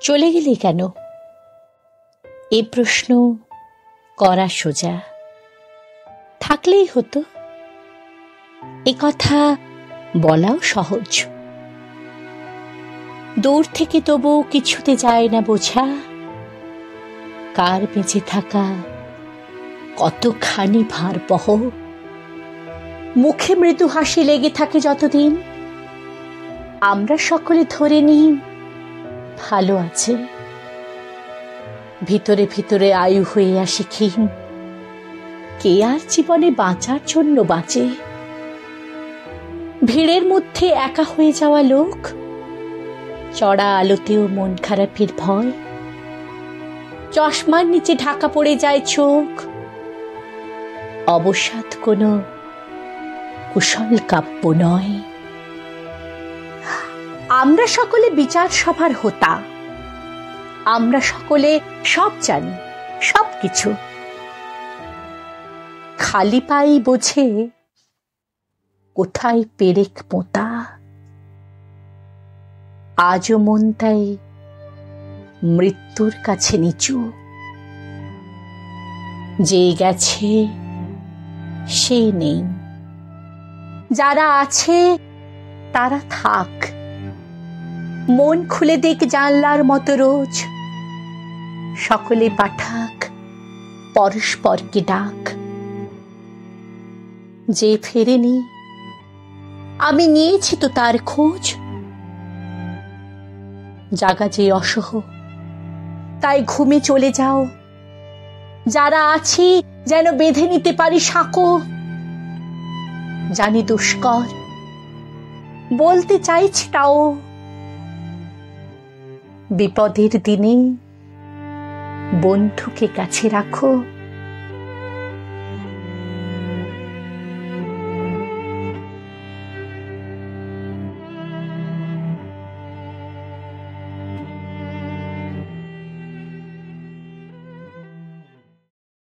চলে গেলে কেন, এ প্রশ্ন করা সোজা। থাকলেই হতো, এ কথা বলাও সহজ। দূর থেকে তবু কিছুতে যায় না বোঝা, কার বেঁচে থাকা কতখানি ভারবহ। মুখে মৃদু হাসি লেগে থাকে যতদিন, আমরা সকলে ধরে নিই ভালো আছে। ভিতরে ভিতরে আয়ু হয়ে আসে ক্ষীণ, কে আর জীবনে বাঁচার জন্য বাঁচে। ভিড়ের মধ্যে একা হয়ে যাওয়া লোক, চড়া আলোতেও মন খারাপের ভয়। চশমার নিচে ঢাকা পড়ে যায় চোখ, অবসাদ কোনো কুশল কাব্য নয়। আমরা সকলে বিচার সভার হোতা, আমরা সকলে সব জানি, সব কিছু। খালি পাই বোঝে কোথায় পেরেক পোঁতা। আজও মন তাই মৃত্যুর কাছে নিচু। যে গেছে সে নেই, যারা আছে তারা থাক। মন খুলে দেখ জানলার মতো রোজ, সকলে পাঠাক পরস্পরকে ডাক। যে ফেরেনি আমি নিয়েছি তো তার খোঁজ। জাগা যে অসহ তাই ঘুমে চলে যাও, যারা আছি যেন বেঁধে নিতে পারি সাঁকো। জানি দুষ্কর, বলতে চাইছি তাও, বিপদের দিনে বন্ধুকে কাছে রাখো।